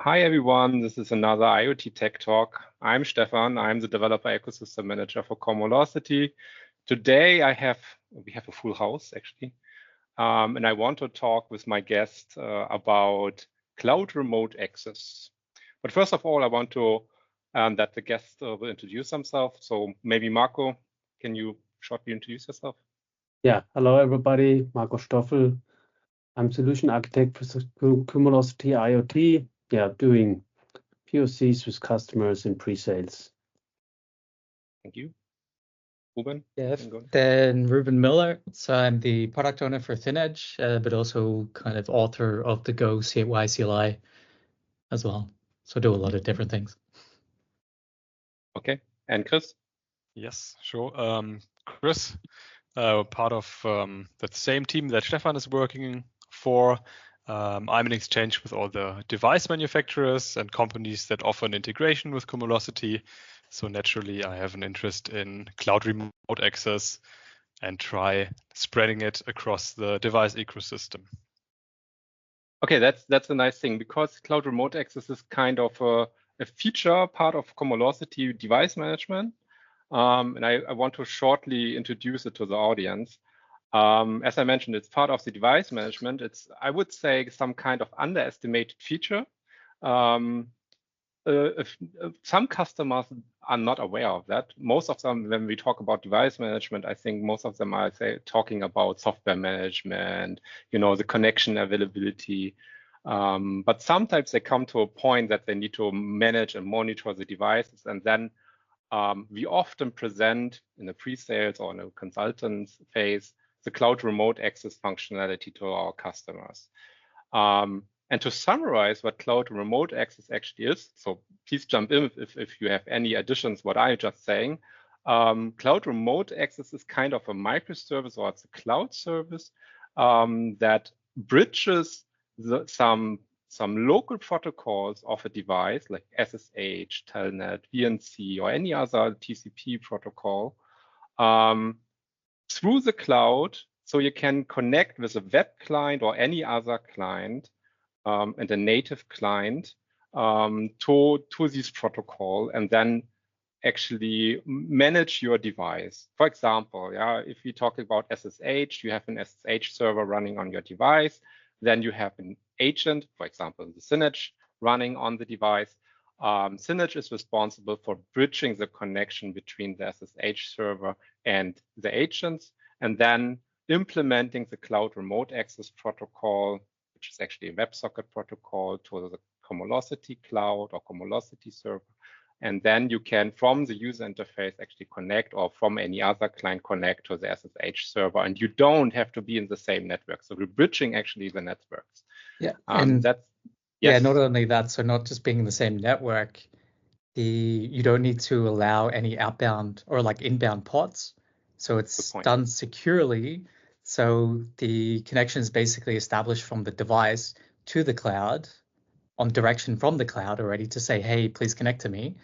Hi everyone, this is another IoT Tech Talk. I'm Stefan, I'm the Developer Ecosystem Manager for Cumulocity. Today we have a full house actually, and I want to talk with my guest about cloud remote access. But first of all, I want to that the guest will introduce himself. So maybe Marco, can you shortly introduce yourself? Yeah, hello everybody, Marco Stoffel. I'm Solution Architect for Cumulocity IoT, doing POCs with customers in pre-sales. Thank you. Reuben? Yeah, then Reuben Miller. So I'm the product owner for ThinEdge, but also kind of author of the Go CY CLI as well. So I do a lot of different things. Okay, and Chris? Yes, sure. Chris, part of that same team that Stefan is working for. I'm in exchange with all the device manufacturers and companies that offer an integration with Cumulocity. So naturally, I have an interest in cloud remote access and try spreading it across the device ecosystem. Okay, that's a nice thing, because cloud remote access is kind of a feature part of Cumulocity device management. And I want to shortly introduce it to the audience. As I mentioned, it's part of the device management. It's, I would say, some kind of underestimated feature. Some customers are not aware of that. Most of them, when we talk about device management, I think most of them are talking about software management, the connection availability. But sometimes they come to a point that they need to manage and monitor the devices, and then we often present in the pre-sales or in a consultant phase the cloud remote access functionality to our customers. And to summarize what cloud remote access actually is, so please jump in if you have any additions what I'm just saying. Cloud remote access is kind of a microservice, or it's a cloud service that bridges some local protocols of a device like SSH, Telnet, VNC, or any other TCP protocol through the cloud, so you can connect with a web client or any other client and a native client to this protocol, and then actually manage your device. For example, if we talk about SSH, you have an SSH server running on your device, then you have an agent, for example, the ThinEdge running on the device. ThinEdge is responsible for bridging the connection between the SSH server and the agents, and then implementing the cloud remote access protocol, which is actually a WebSocket protocol, to the Cumulocity cloud or Cumulocity server. And then you can, from the user interface, actually connect, or from any other client, connect to the SSH server. And you don't have to be in the same network. So we're bridging actually the networks. Yeah, and that's not only that, so not just being in the same network, you don't need to allow any outbound or like inbound pods. So it's done securely. So the connection is basically established from the device to the cloud on direction from the cloud already to say, hey, please connect to me.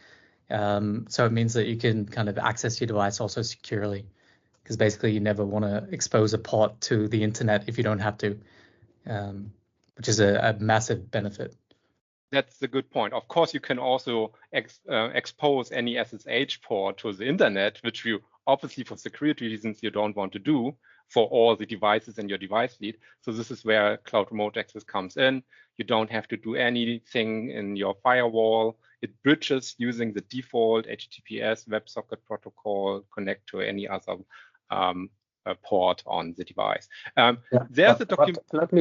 So it means that you can kind of access your device also securely, because basically you never want to expose a pod to the internet if you don't have to, which is a massive benefit. That's a good point. Of course, you can also expose any SSH port to the internet, which you obviously for security reasons you don't want to do for all the devices in your device fleet. So this is where cloud remote access comes in. You don't have to do anything in your firewall. It bridges using the default HTTPS WebSocket protocol, connect to any other port on the device. There's a document. Let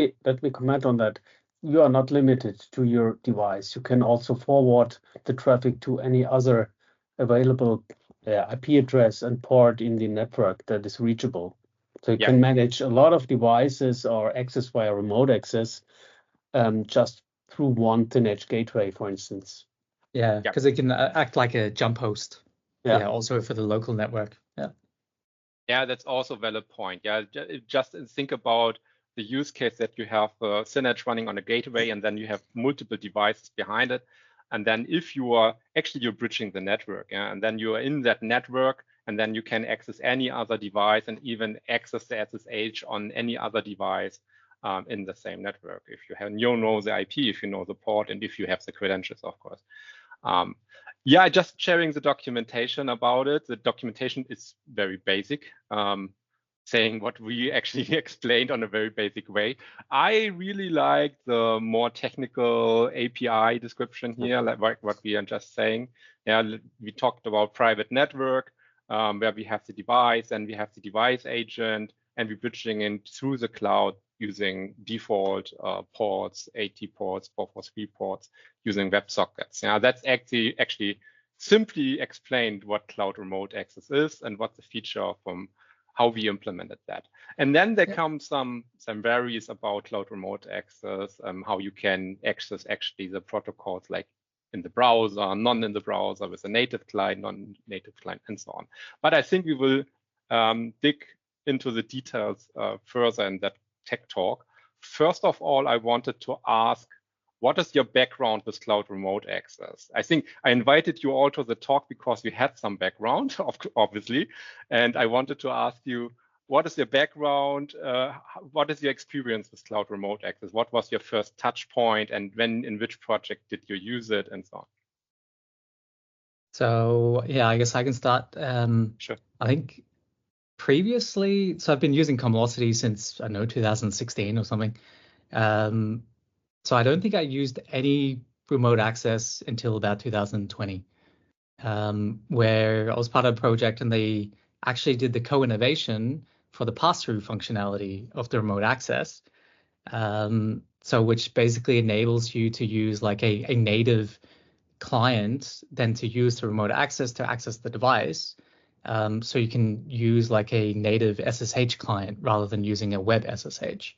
me comment on that. You are not limited to your device. You can also forward the traffic to any other available IP address and port in the network that is reachable. So you can manage a lot of devices or access via remote access just through one ThinEdge gateway, for instance. Yeah, because it can act like a jump host. Yeah, also for the local network. Yeah, that's also a valid point. Yeah, just think about the use case that you have ThinEdge running on a gateway, and then you have multiple devices behind it. And then if you're bridging the network, and then you are in that network, and then you can access any other device and even access the SSH on any other device. in the same network. If you know the IP, if you know the port, and if you have the credentials, of course. Yeah, just sharing the documentation about it. The documentation is very basic, saying what we actually explained on a very basic way. I really like the more technical API description here, like what we are just saying. Yeah, we talked about private network, where we have the device and we have the device agent, and we're bridging in through the cloud using default ports, 80 ports, 443 ports, using WebSockets. Yeah, that's actually simply explained what cloud remote access is and what the feature from how we implemented that. And then there come some varies about cloud remote access, how you can access actually the protocols like in the browser, non in the browser, with a native client, non-native client, and so on. But I think we will dig into the details further in that tech talk. First of all, I wanted to ask, what is your background with cloud remote access? I think I invited you all to the talk because you had some background, obviously. And I wanted to ask you, what is your background? What is your experience with cloud remote access? What was your first touch point, and in which project did you use it, and so on? So yeah, I guess I can start. Sure. I think previously, so I've been using Cumulocity since, I don't know, 2016 or something. So I don't think I used any remote access until about 2020, where I was part of a project and they actually did the co-innovation for the pass-through functionality of the remote access. So which basically enables you to use like a native client then to use the remote access to access the device. So you can use like a native SSH client rather than using a web SSH.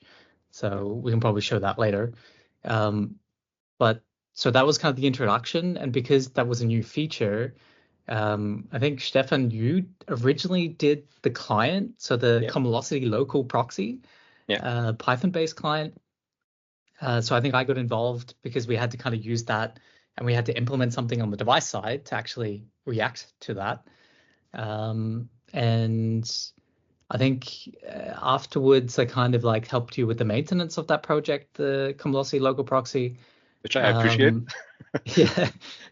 So we can probably show that later. But so that was kind of the introduction. And because that was a new feature, I think, Stefan, you originally did the client. So the Cumulocity local proxy, Python-based client. So I think I got involved because we had to kind of use that, and we had to implement something on the device side to actually react to that. And I think afterwards, I kind of like helped you with the maintenance of that project, the Cumulocity local proxy. Which I appreciate.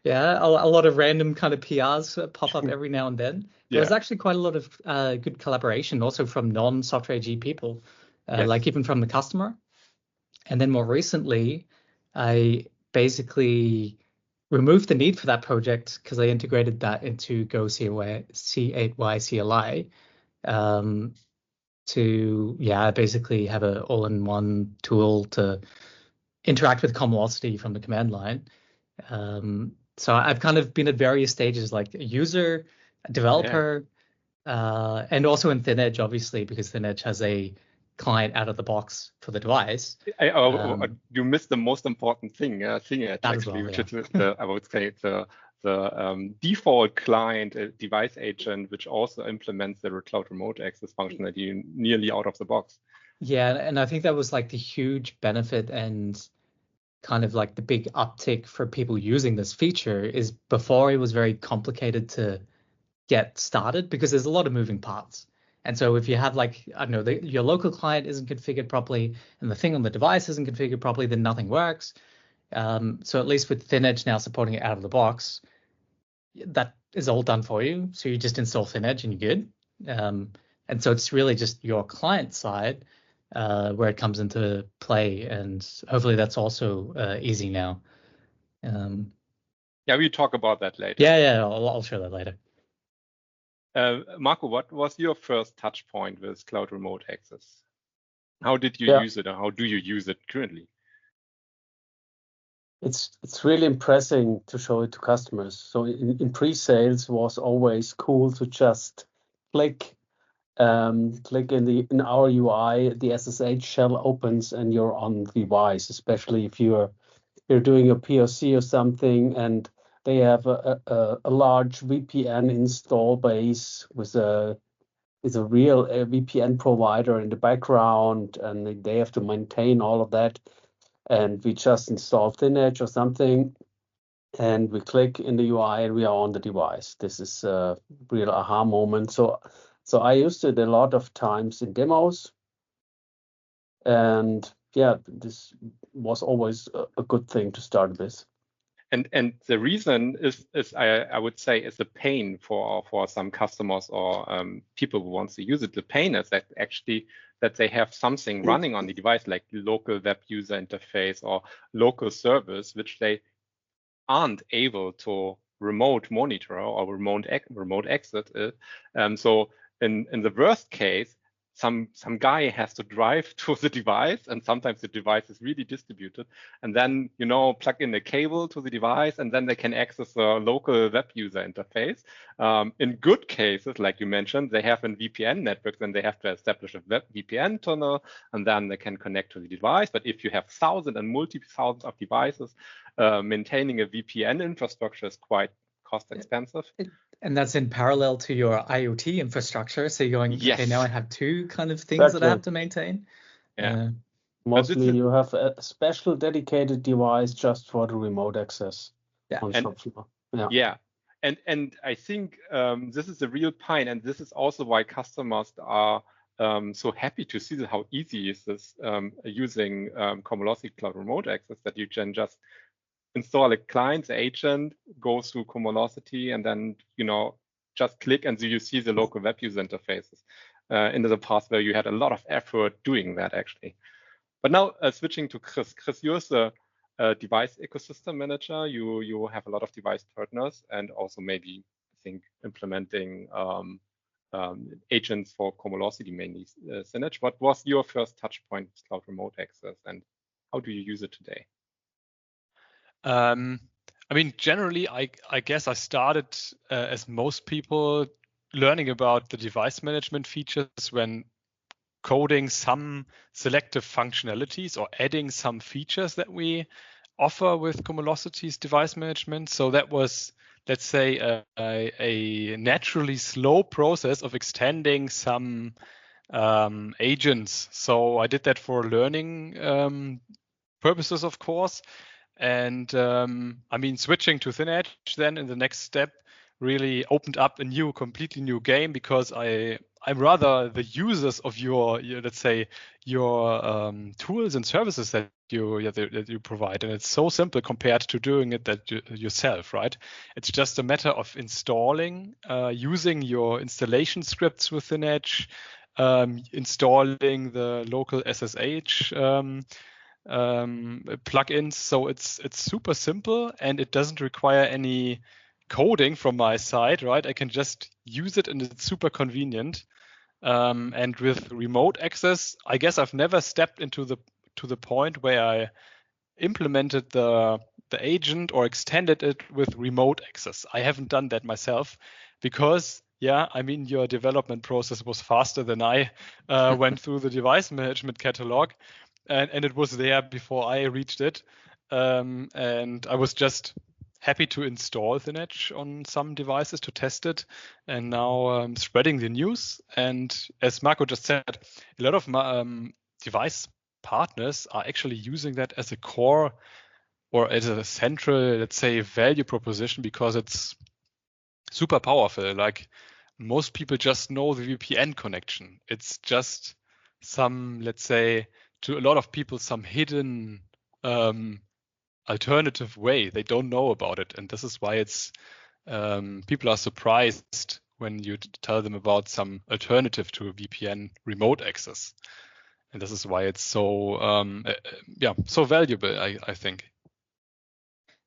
Yeah. A lot of random kind of PRs pop up every now and then. There's actually quite a lot of good collaboration also from non-software AG people, like even from the customer. And then more recently, I basically removed the need for that project because I integrated that into Go C8Y CLI to basically have an all-in-one tool to interact with Cumulocity from the command line. So I've kind of been at various stages, like a user, a developer, and also in ThinEdge, obviously, because ThinEdge has a client out of the box for the device. You missed the most important thing, ThinEdge, actually, which is I would say the default client device agent, which also implements the cloud remote access functionality nearly out of the box. Yeah, and I think that was like the huge benefit and kind of like the big uptick for people using this feature is before it was very complicated to get started because there's a lot of moving parts. And so if you have like, I don't know, your local client isn't configured properly and the thing on the device isn't configured properly, then nothing works. So at least with ThinEdge now supporting it out of the box, that is all done for you. So you just install ThinEdge and you're good. And so it's really just your client side where it comes into play. And hopefully that's also easy now. We'll talk about that later. Yeah, I'll show that later. Marco, what was your first touch point with cloud remote access? How did you use it, or how do you use it currently? It's really impressive to show it to customers. So in pre-sales was always cool to just click in our UI, the SSH shell opens and you're on the device, especially if you're doing a POC or something and they have a large VPN install base with a real VPN provider in the background, and they have to maintain all of that. And we just install ThinEdge or something, and we click in the UI, and we are on the device. This is a real aha moment. So I used it a lot of times in demos, and this was always a good thing to start with. And the reason is I would say is a pain for some customers or people who wants to use it. The pain is that actually that they have something running on the device like local web user interface or local service which they aren't able to remote monitor or remote exit it. So in the worst case, some guy has to drive to the device, and sometimes the device is really distributed, and then plug in a cable to the device, and then they can access a local web user interface. In good cases, like you mentioned, they have a VPN network, then they have to establish a web VPN tunnel, and then they can connect to the device. But if you have thousands and multi-thousands of devices, maintaining a VPN infrastructure is quite cost expensive. And that's in parallel to your IoT infrastructure. So you're going, yes. Okay, now I have two kind of things that I have to maintain. Yeah. Mostly you have a special dedicated device just for the remote access on shop floor. Yeah. And I think this is a real pain, and this is also why customers are so happy to see how easy is this using Cumulocity Cloud Remote Access, that you can just install a client, the agent, go through Cumulocity, and then just click, and so you see the local web user interfaces. In the past, where you had a lot of effort doing that actually. But now switching to Chris. Chris, you're the device ecosystem manager. You have a lot of device partners, and also maybe I think implementing agents for Cumulocity, mainly Synage. What was your first touch point with Cloud Remote Access, and how do you use it today? I mean, generally, I guess I started as most people learning about the device management features when coding some selective functionalities or adding some features that we offer with Cumulocity's device management. So that was, let's say, a naturally slow process of extending some agents. So I did that for learning purposes, of course. And I mean, switching to Synage then in the next step really opened up a completely new game, because I'm rather the users of your let's say your tools and services that you provide, and it's so simple compared to doing it yourself, right? It's just a matter of installing, using your installation scripts with Synage, installing the local SSH plugins. So it's super simple, and it doesn't require any coding from my side, right? I can just use it, and it's super convenient. And with remote access, I guess I've never stepped into the point where I implemented the agent or extended it with remote access. I haven't done that myself, because I mean, your development process was faster than I went through the device management catalog. And it was there before I reached it. And I was just happy to install Synage on some devices to test it. And now spreading the news. And as Marco just said, a lot of my device partners are actually using that as a core or as a central, let's say, value proposition, because it's super powerful. Like, most people just know the VPN connection. It's just some, let's say, to a lot of people, some hidden alternative way. They don't know about it. And this is why it's people are surprised when you tell them about some alternative to a VPN remote access. And this is why it's so so valuable, I think.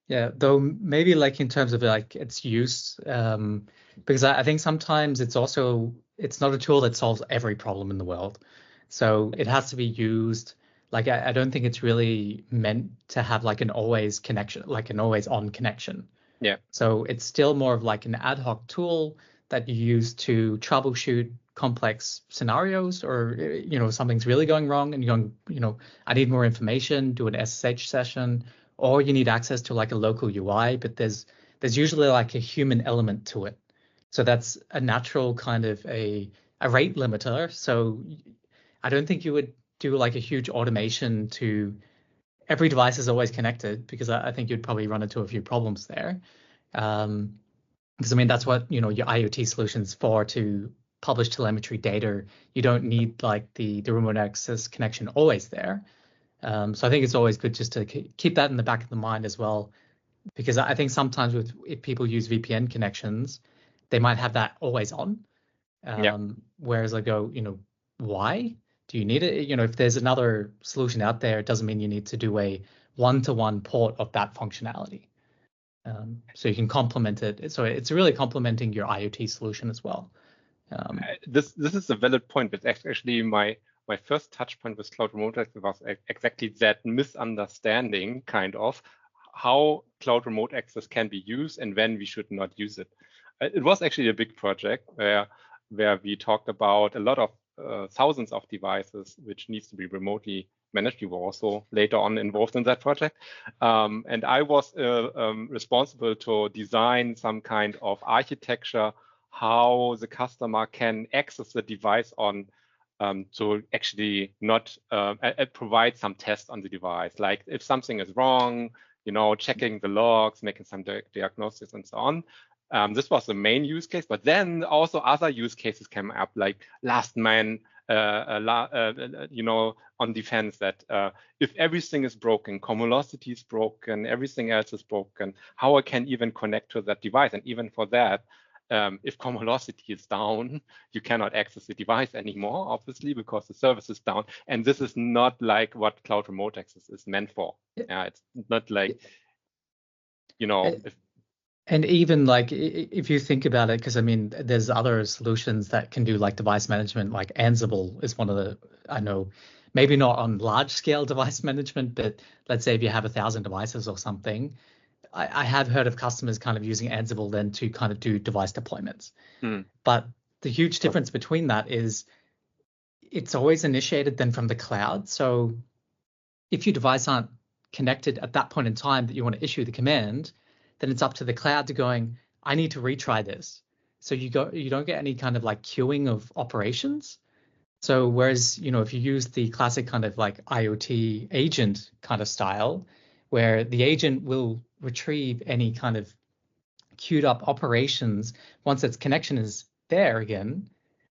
Yeah, though maybe like in terms of like its use, because I think sometimes it's not a tool that solves every problem in the world. So it has to be used. Like I don't think it's really meant to have like an always connection, like an always on connection. Yeah. So it's still more of like an ad hoc tool that you use to troubleshoot complex scenarios, or something's really going wrong and you're going, I need more information, do an SSH session, or you need access to like a local UI, but there's usually like a human element to it. So that's a natural kind of a rate limiter. So I don't think you would do like a huge automation to every device is always connected, because I think you'd probably run into a few problems there. Because I mean, that's what, your IoT solution's for, to publish telemetry data. You don't need like the remote access connection always there. So I think it's always good just to keep that in the back of the mind as well, because I think sometimes if people use VPN connections, they might have that always on. Whereas I go, why do you need it? If there's another solution out there, it doesn't mean you need to do a one-to-one port of that functionality. So you can complement it. So it's really complementing your IoT solution as well. This is a valid point, but actually my first touch point with Cloud Remote Access was exactly that misunderstanding, kind of, how Cloud Remote Access can be used and when we should not use it. It was actually a big project where we talked about a lot of thousands of devices which needs to be remotely managed. You were also later on involved in that project. And I was responsible to design some kind of architecture how the customer can access the device on to actually not provide some tests on the device. Like if something is wrong, checking the logs, making some diagnosis and so on. This was the main use case, but then also other use cases came up, like last man, on defense, that if everything is broken, Cumulocity is broken, everything else is broken, how I can even connect to that device. And even for that, if Cumulocity is down, you cannot access the device anymore, obviously, because the service is down. And this is not like what Cloud Remote Access is meant for. It's not like, And even like, if you think about it, because I mean, there's other solutions that can do like device management, like Ansible is one of the, I know, maybe not on large scale device management, but let's say if you have 1,000 devices or something, I have heard of customers kind of using Ansible then to kind of do device deployments. But the huge difference between that is it's always initiated then from the cloud. So if your device aren't connected at that point in time that you want to issue the command, then it's up to the cloud to going, I need to retry this. So you don't get any kind of like queuing of operations. So whereas, if you use the classic kind of like IoT agent kind of style, where the agent will retrieve any kind of queued up operations once its connection is there again,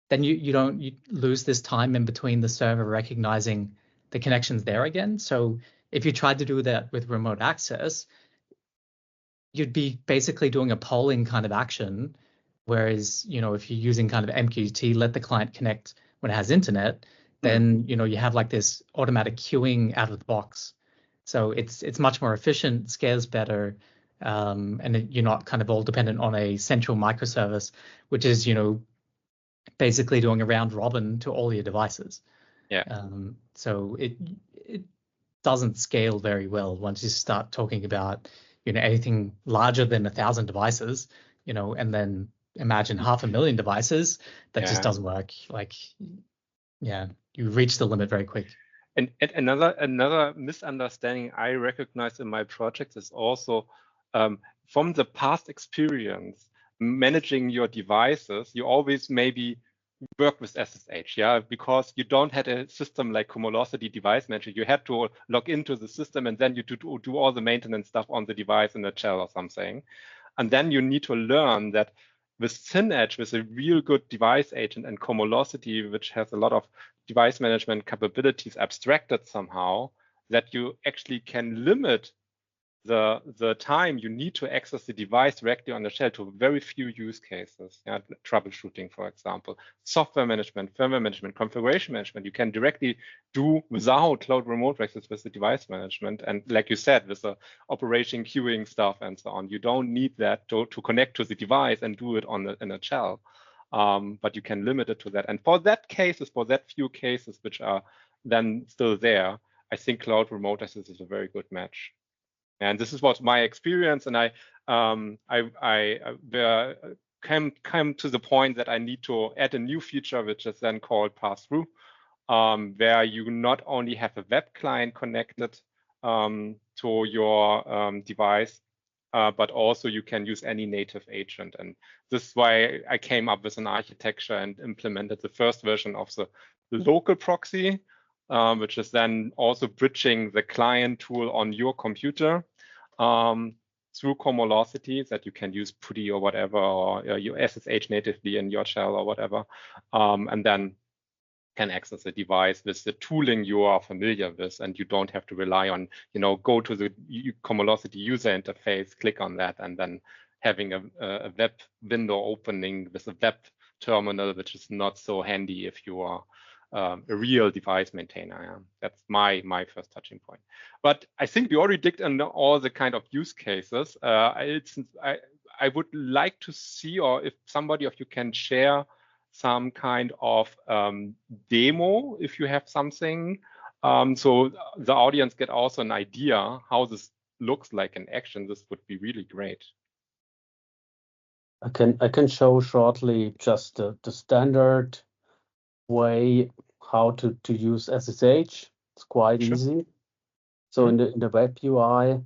then you lose this time in between the server recognizing the connection's there again. So if you tried to do that with remote access, you'd be basically doing a polling kind of action. Whereas, if you're using kind of MQTT, let the client connect when it has internet, then, you have like this automatic queuing out of the box. So it's much more efficient, scales better, and you're not kind of all dependent on a central microservice, which is, basically doing a round robin to all your devices. So it doesn't scale very well once you start talking about, anything larger than 1,000 devices, and then imagine 500,000 devices. That just doesn't work. Like, you reach the limit very quick. And another misunderstanding I recognize in my projects is also from the past experience managing your devices, you always maybe work with SSH, because you don't have a system like Cumulocity Device Management. You had to log into the system and then you do all the maintenance stuff on the device in a shell or something. And then you need to learn that with ThinEdge, with a real good device agent, and Cumulocity, which has a lot of device management capabilities abstracted somehow, that you actually can limit the time you need to access the device directly on the shell to very few use cases. Troubleshooting, for example, software management, firmware management, configuration management, you can directly do without Cloud Remote Access with the device management. And like you said, with the operation queuing stuff and so on, you don't need that to connect to the device and do it in a shell. But you can limit it to that. And for that few cases which are then still there, I think Cloud Remote Access is a very good match. And this is what my experience, and I came to the point that I need to add a new feature, which is then called pass-through, where you not only have a web client connected to your device, but also you can use any native agent. And this is why I came up with an architecture and implemented the first version of the local proxy, which is then also bridging the client tool on your computer through Cumulocity, that you can use PuTTY or whatever, or your SSH natively in your shell or whatever. And then can access the device with the tooling you are familiar with, and you don't have to rely on, go to the Cumulocity user interface, click on that, and then having a web window opening with a web terminal, which is not so handy if you are a real device maintainer. Yeah? That's my first touching point. But I think we already digged into all the kind of use cases. I would like to see, or if somebody of you can share some kind of demo, if you have something, so the audience get also an idea how this looks like in action. This would be really great. I can show shortly just the standard way how to use SSH. It's quite easy. So in the web UI,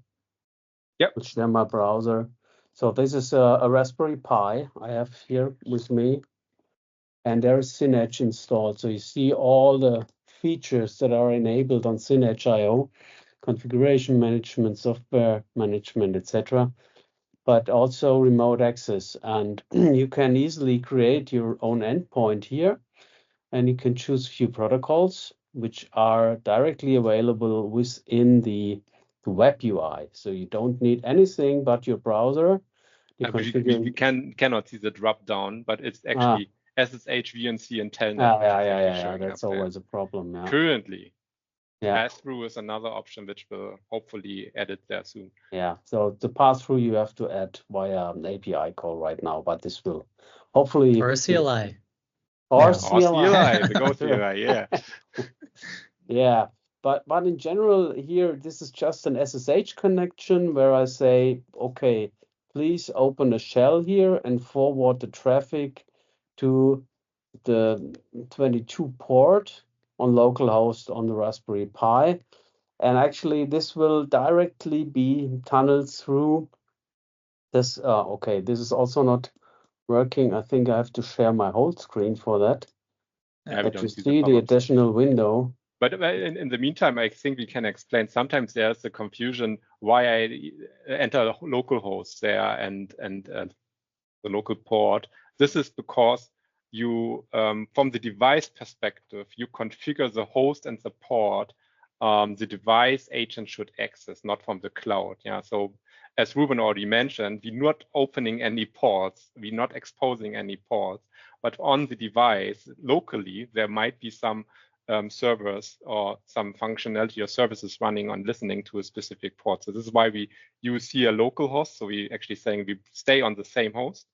I'll share my browser. So this is a Raspberry Pi I have here with me, and there is Synedge installed. So you see all the features that are enabled on Synedge IO, configuration management, software management, etc., but also remote access. And you can easily create your own endpoint here, and you can choose a few protocols which are directly available within the web UI. So you don't need anything but your browser. We cannot see the drop down, but it's actually SSH, VNC, and Telnet. Yeah. That's always a problem. Yeah. Currently, pass-through is another option which will hopefully add it there soon. Yeah. So the pass-through you have to add via an API call right now, but this will hopefully or a CLI. Or CLI. The Go CLI, yeah. Yeah. But in general here, this is just an SSH connection where I say, okay, please open a shell here and forward the traffic to the 22 port on localhost on the Raspberry Pi. And actually this will directly be tunneled through this. Okay, this is also not working. I think I have to share my whole screen for that. But you see the additional window. But in the meantime, I think we can explain. Sometimes there's a confusion why I enter localhost there and the local port. This is because you, from the device perspective, you configure the host and the port the device agent should access, not from the cloud. Yeah. So as Reuben already mentioned, we're not opening any ports, we're not exposing any ports, but on the device locally, there might be some servers or some functionality or services running on listening to a specific port. So this is why we use here local host. So we actually saying we stay on the same host.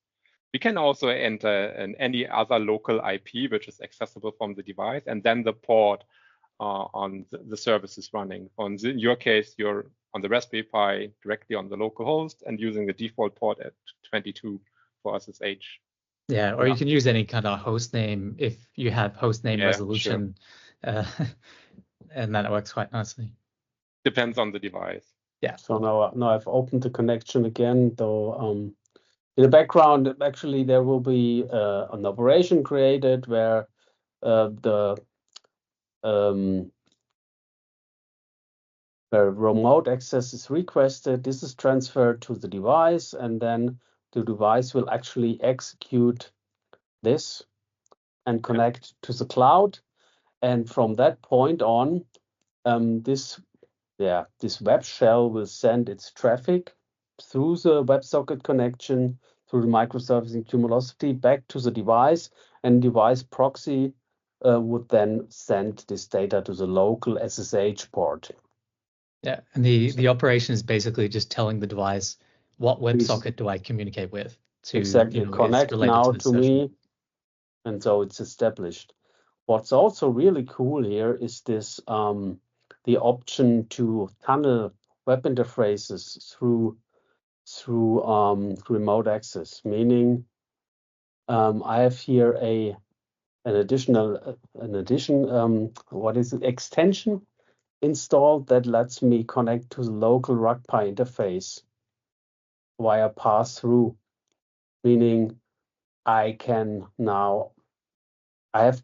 We can also enter any other local IP, which is accessible from the device, and then the port on the services running. In your case, you're on the Raspberry Pi directly on the local host and using the default port at 22 for SSH. Yeah, or you can use any kind of host name if you have host name resolution, and that works quite nicely. Depends on the device. Yeah. So now I've opened the connection again, though in the background, actually, there will be an operation created where where remote access is requested. This is transferred to the device, and then the device will actually execute this and connect to the cloud. And from that point on, this web shell will send its traffic through the WebSocket connection, through the microservice in Cumulocity back to the device, and device proxy would then send this data to the local SSH port. Yeah, and the operation is basically just telling the device what WebSocket do I communicate with to connect now to me, and so it's established. What's also really cool here is this the option to tunnel web interfaces through remote access, meaning I have here an extension installed that lets me connect to the local RugPi interface via pass-through, meaning I have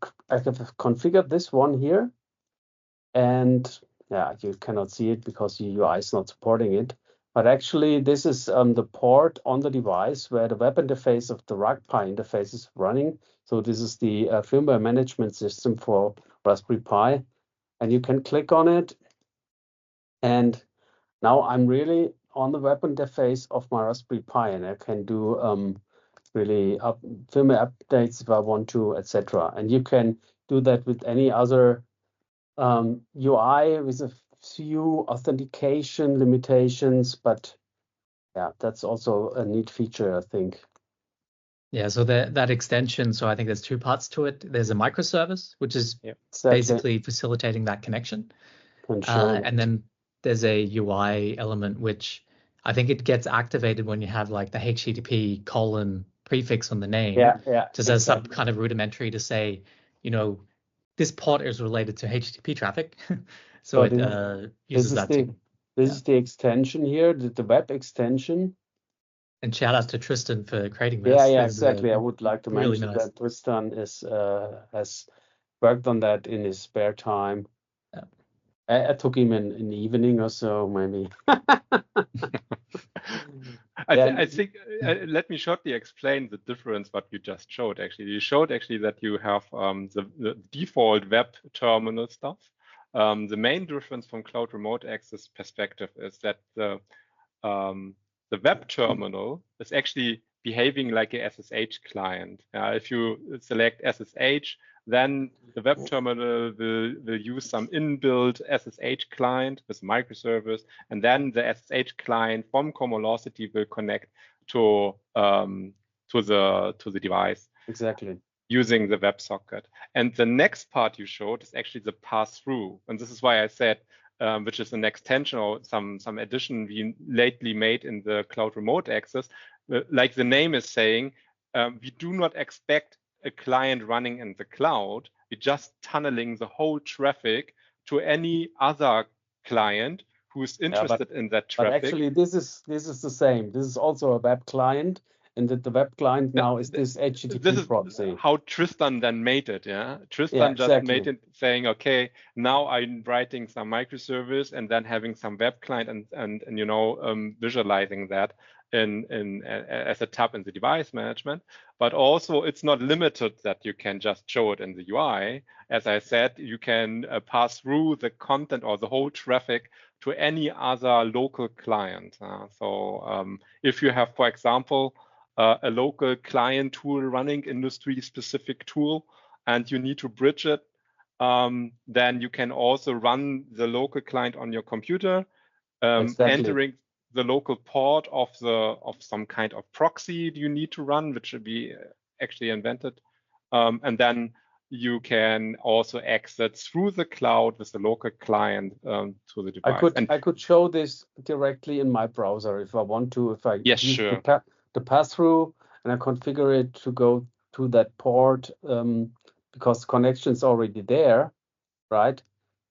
configured this one here, and you cannot see it because the UI is not supporting it. But actually, this is the port on the device where the web interface of the Raspberry Pi interface is running. So this is the firmware management system for Raspberry Pi. And you can click on it. And now I'm really on the web interface of my Raspberry Pi, and I can do really firmware updates if I want to, etc. And you can do that with any other UI with a few authentication limitations, but yeah, that's also a neat feature, I think. Yeah, so that extension, so I think there's two parts to it. There's a microservice, which is basically facilitating that connection. And then there's a UI element, which I think it gets activated when you have like the HTTP prefix on the name. Just as some kind of rudimentary to say, this port is related to HTTP traffic. So it uses that too. This is the extension here, the web extension. And shout out to Tristan for creating this. Yeah, exactly. I would like to mention that Tristan has worked on that in his spare time. Yeah. I took him in the evening or so, maybe. I think, let me shortly explain the difference what you just showed, actually. You showed actually that you have the default web terminal stuff. The main difference from cloud remote access perspective is that the web terminal is actually behaving like a SSH client. If you select SSH, then the web terminal will use some inbuilt SSH client with microservice, and then the SSH client from Cumulocity will connect to the device. Exactly. Using the WebSocket. And the next part you showed is actually the pass-through, and this is why I said, which is an extension or some addition we lately made in the cloud remote access. Like the name is saying, we do not expect a client running in the cloud. We're just tunneling the whole traffic to any other client who is interested in that traffic. But actually, this is the same. This is also a web client, and that the web client now is this HTTP proxy. This is how Tristan then made it, yeah? Tristan just made it saying, okay, now I'm writing some microservice and then having some web client and visualizing that as a tab in the device management. But also it's not limited that you can just show it in the UI. As I said, you can pass through the content or the whole traffic to any other local client. So if you have, for example, a local client tool running, industry-specific tool, and you need to bridge it, then you can also run the local client on your computer, entering the local port of some kind of proxy you need to run, which we actually invented, and then you can also exit through the cloud with the local client to the device. I could show this directly in my browser if I want to. If I use the pass-through and I configure it to go to that port because the connection is already there, right?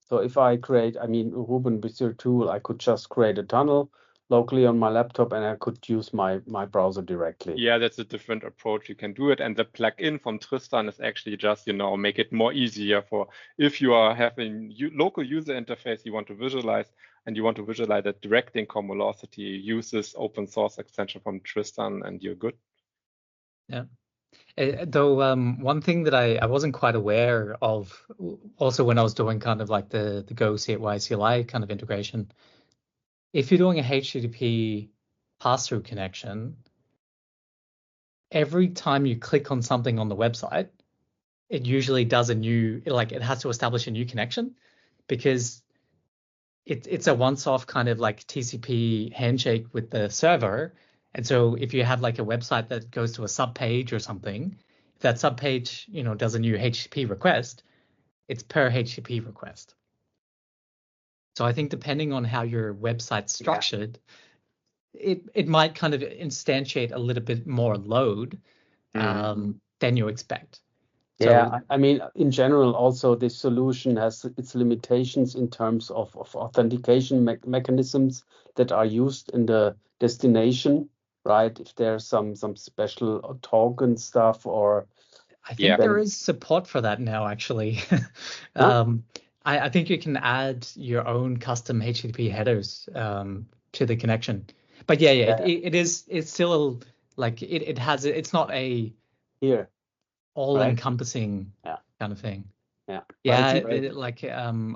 So if I create, Reuben, with your tool, I could just create a tunnel locally on my laptop and I could use my browser directly. Yeah, that's a different approach. You can do it. And the plugin from Tristan is actually just, make it more easier for if you are having local user interface you want to visualize and you want to visualize it directly in Cumulocity, use this open source extension from Tristan and you're good. Yeah. Though one thing that I wasn't quite aware of also when I was doing kind of like the Go CLI kind of integration, if you're doing a HTTP pass-through connection, every time you click on something on the website, it usually does it has to establish a new connection because it's a once-off kind of like TCP handshake with the server. And so if you have like a website that goes to a subpage or something, if that subpage, does a new HTTP request, it's per HTTP request. So I think depending on how your website's structured, it might kind of instantiate a little bit more load than you expect. Yeah, in general, also this solution has its limitations in terms of authentication mechanisms that are used in the destination, right? If there's some special token stuff or... I think there is support for that now, actually. I think you can add your own custom HTTP headers to the connection. But it's still like it's not a here all-encompassing kind of thing. I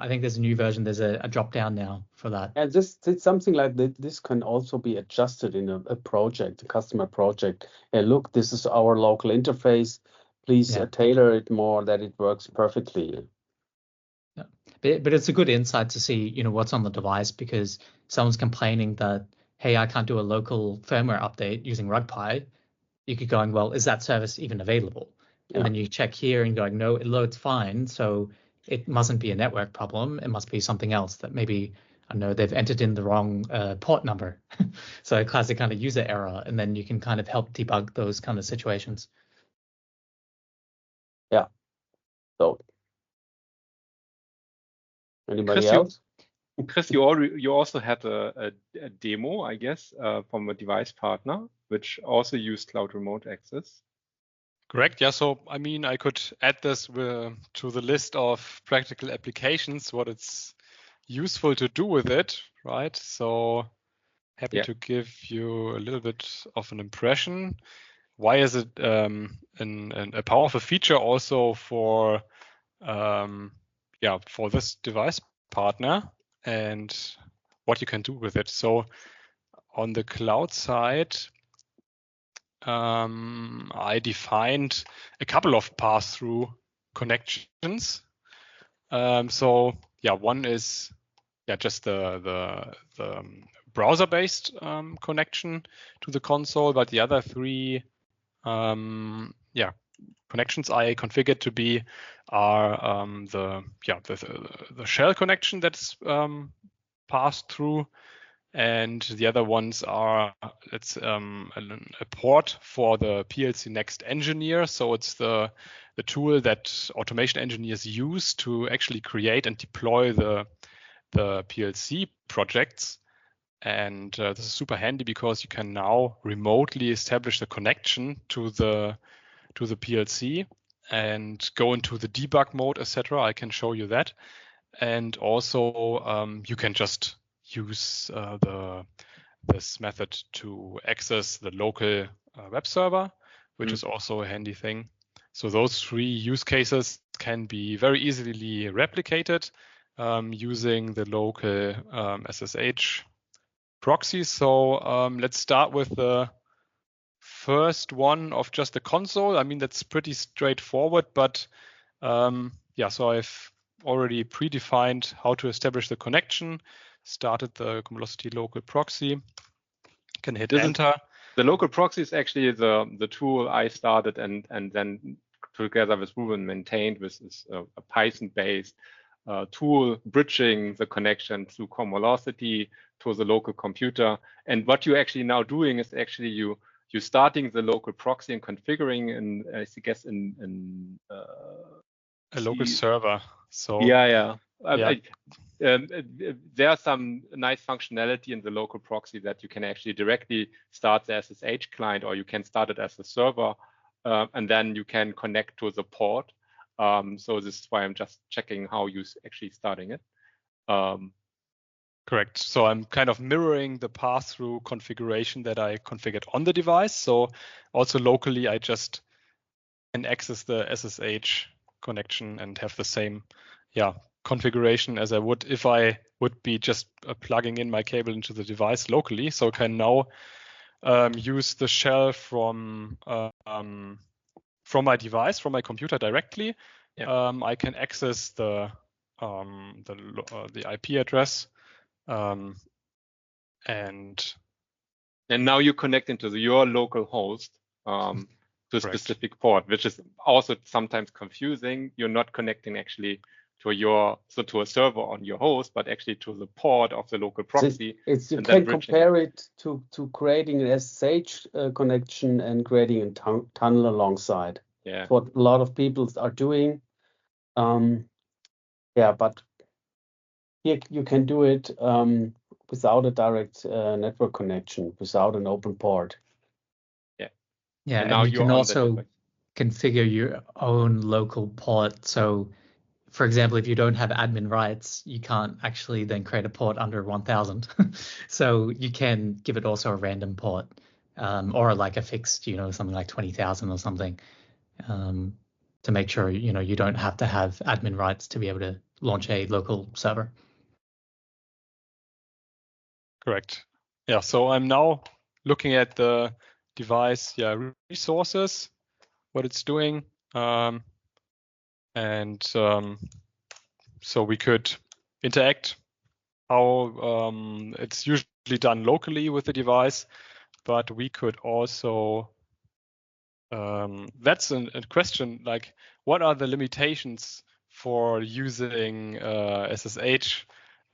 think there's a new version. There's a drop down now for that. And it's something like that. This can also be adjusted in a project, a customer project. Look, this is our local interface. Please tailor it more that it works perfectly. Yeah, but it's a good insight to see, what's on the device, because someone's complaining that, hey, I can't do a local firmware update using RugPi. You could going, well, is that service even available? And then you check here and going, no, it loads fine. So it mustn't be a network problem. It must be something else that maybe, I don't know, they've entered in the wrong port number. So a classic kind of user error. And then you can kind of help debug those kind of situations. Yeah. So anybody else? Chris, you also had a demo, I guess, from a device partner, which also used cloud remote access. Correct. Yeah. So, I mean, I could add this to the list of practical applications, what it's useful to do with it, right? So happy to give you a little bit of an impression. Why is it a powerful feature also for this device partner, and what you can do with it? So on the cloud side, I defined a couple of pass-through connections. One is just the browser-based connection to the console, but the other three connections I configured to be are the shell connection that's passed through. And the other ones are a port for the PLC Next Engineer. So it's the tool that automation engineers use to actually create and deploy the PLC projects. And this is super handy because you can now remotely establish the connection to the PLC and go into the debug mode, etc. I can show you that. And also you can just use this method to access the local web server, which is also a handy thing. So those three use cases can be very easily replicated using the local SSH proxy. So let's start with the first one of just the console. I mean, that's pretty straightforward, but so I've already predefined how to establish the connection, started the Cumulocity local proxy, can hit enter. The local proxy is actually the tool I started and then together with Reuben maintained, with this a Python-based tool bridging the connection through Cumulocity to the local computer. And what you're actually now doing is actually you're starting the local proxy and configuring I guess in a local server. So there's some nice functionality in the local proxy that you can actually directly start the SSH client, or you can start it as a server, and then you can connect to the port. So this is why I'm just checking how you're actually starting it. Correct. So I'm kind of mirroring the pass-through configuration that I configured on the device. So also locally, I just can access the SSH connection and have the same configuration as I would if I would be just plugging in my cable into the device locally. So I can now use the shell from my device, from my computer directly. I can access the IP address, and now you connect into your local host to a specific port, which is also sometimes confusing. You're not connecting actually to a server on your host, but actually to the port of the local proxy. You can compare it to creating an SSH connection and creating a tunnel alongside. Yeah, what a lot of people are doing. But here you can do it without a direct network connection, without an open port. And now you can also configure your own local port. So for example, if you don't have admin rights, you can't actually then create a port under 1000. So you can give it also a random port, or like a fixed, something like 20,000 or something, to make sure, you don't have to have admin rights to be able to launch a local server. Correct. Yeah, so I'm now looking at the device resources, what it's doing. So we could interact how it's usually done locally with the device, but we could also, that's a question, like what are the limitations for using SSH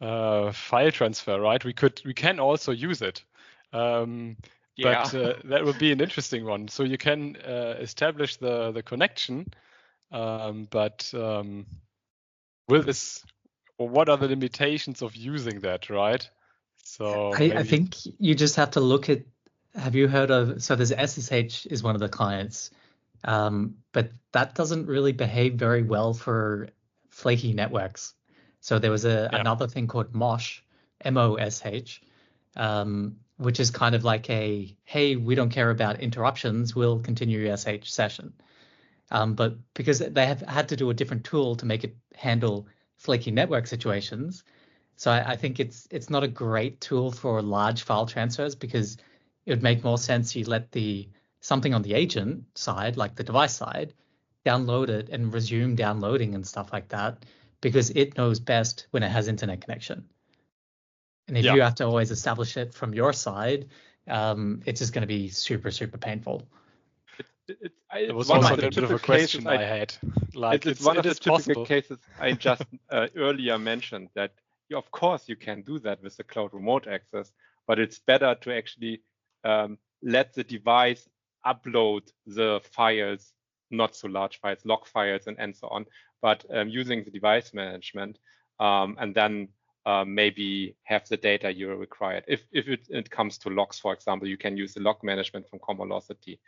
file transfer, right? We can also use it. But that would be an interesting one. So you can establish the connection, but with this, what are the limitations of using that, right? So I think you just have to look at, have you heard of, so there's SSH is one of the clients, but that doesn't really behave very well for flaky networks. So there was another thing called Mosh, MOSH, which is kind of like hey, we don't care about interruptions, we'll continue your SH session. But because they have had to do a different tool to make it handle flaky network situations, so I think it's not a great tool for large file transfers, because it would make more sense you let something on the agent side, like the device side, download it and resume downloading and stuff like that, because it knows best when it has internet connection. And if you have to always establish it from your side, it's just going to be super, super painful. It was also a bit of a question I had. Like it's one of the typical cases I just earlier mentioned, that of course you can do that with the cloud remote access, but it's better to actually let the device upload the files, not so large files, log files and so on, but using the device management, and then maybe have the data you required. If it comes to logs, for example, you can use the log management from Cumulocity.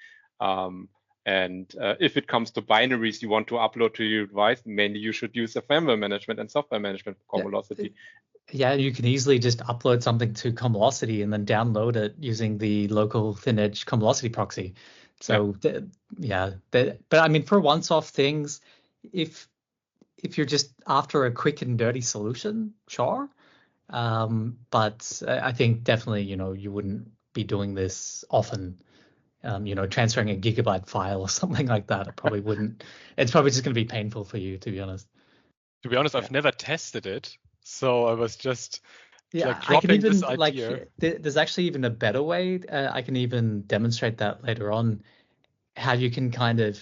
And if it comes to binaries you want to upload to your device, mainly you should use the firmware management and software management from Cumulocity. Yeah, you can easily just upload something to Cumulocity and then download it using the local thin edge Cumulocity proxy. So but I mean, for once-off things, if you're just after a quick and dirty solution, sure. But I think definitely, you wouldn't be doing this often. Transferring a gigabyte file or something like that, it probably wouldn't. It's probably just going to be painful for you, to be honest. I've never tested it, so I was just I can even this idea. There's actually even a better way. I can even demonstrate that later on, how you can kind of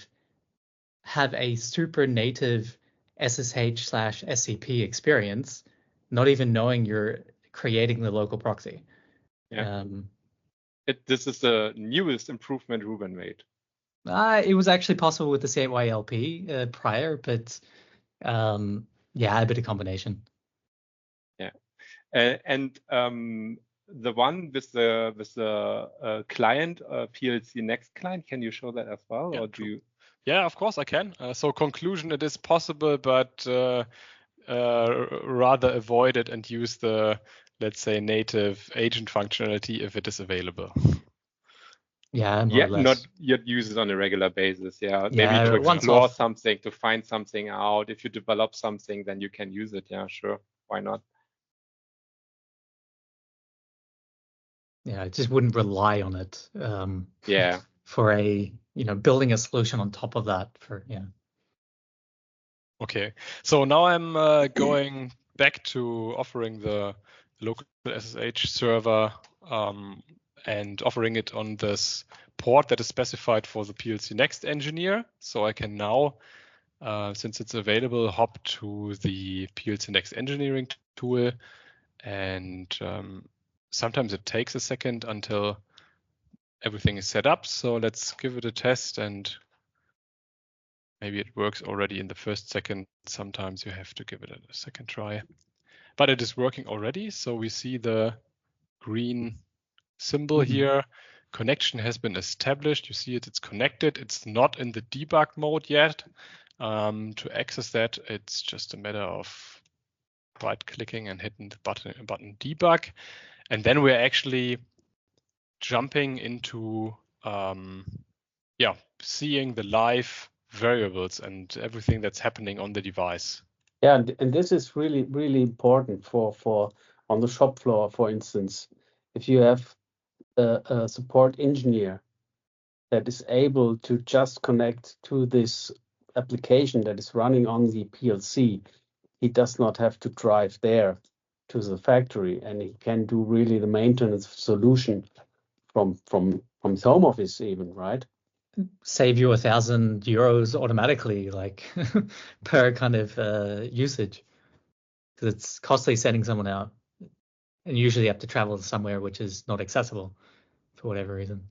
have a super native SSH/SCP experience, not even knowing you're creating the local proxy. This is the newest improvement Reuben made. It was actually possible with the CYLP prior, but a bit of combination. Yeah, and the one with the client, PLC Next client, can you show that as well, or do you? Yeah, of course I can. So conclusion, it is possible, but rather avoid it and use the, let's say, native agent functionality if it is available. Yeah, more or less. Not yet use it on a regular basis. Maybe to explore something, to find something out. If you develop something, then you can use it. Yeah, sure. Why not? I just wouldn't rely on it. For building a solution on top of that. Okay, so now I'm going back to offering the local SSH server and offering it on this port that is specified for the PLC Next engineer. So I can now, since it's available, hop to the PLC Next engineering tool, and sometimes it takes a second until everything is set up. So let's give it a test, and maybe it works already in the first second. Sometimes you have to give it a second try, but it is working already. So we see the green symbol here. Connection has been established. You see it's connected. It's not in the debug mode yet. To access that, it's just a matter of right-clicking and hitting the button debug. And then we're actually jumping into seeing the live variables and everything that's happening on the device. Yeah, and this is really, really important for on the shop floor, for instance. If you have a support engineer that is able to just connect to this application that is running on the PLC, he does not have to drive there to the factory, and he can do really the maintenance solution from his home office even, right? Save you €1,000 automatically, like per kind of usage, because it's costly sending someone out, and usually you have to travel somewhere which is not accessible for whatever reason.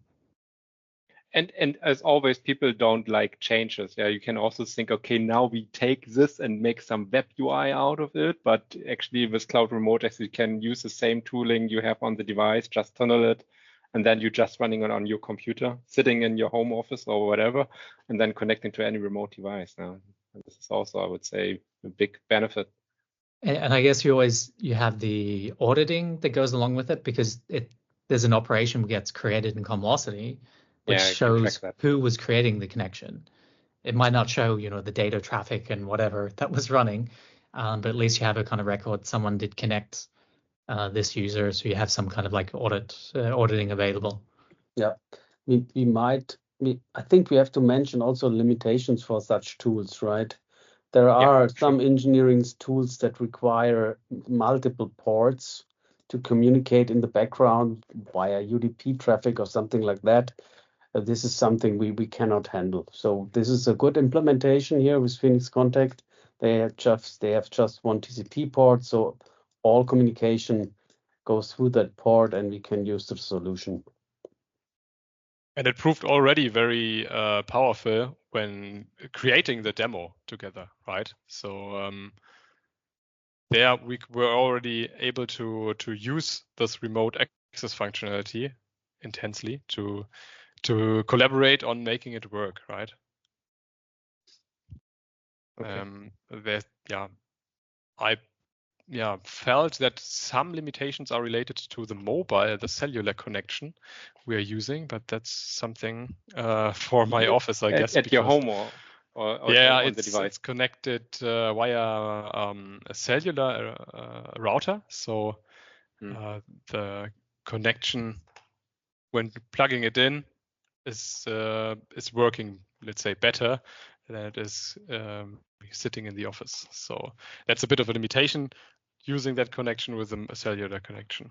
And as always, people don't like changes. Yeah, you can also think, okay, now we take this and make some web UI out of it. But actually, with Cloud Remote Access, you can use the same tooling you have on the device, just tunnel it, and then you're just running it on your computer, sitting in your home office or whatever, and then connecting to any remote device. Now, this is also, I would say, a big benefit. And I guess you have the auditing that goes along with it, because there's an operation that gets created in Cumulocity, which shows who was creating the connection. It might not show, the data traffic and whatever that was running, but at least you have a kind of record. Someone did connect this user, so you have some kind of like auditing available. Yeah, I think we have to mention also limitations for such tools, right? There are some engineering tools that require multiple ports to communicate in the background via UDP traffic or something like that. This is something we cannot handle. So this is a good implementation here with Phoenix Contact. They have just one TCP port, so all communication goes through that port, and we can use the solution. And it proved already very powerful when creating the demo together, right? So there we were already able to use this remote access functionality intensely to collaborate on making it work, right? Okay. I felt that some limitations are related to the cellular connection we are using, but that's something for my office, I guess. At your home or on the device? It's connected via a cellular router. So the connection, when plugging it in, is working, let's say, better than it is sitting in the office. So that's a bit of a limitation, using that connection with a cellular connection.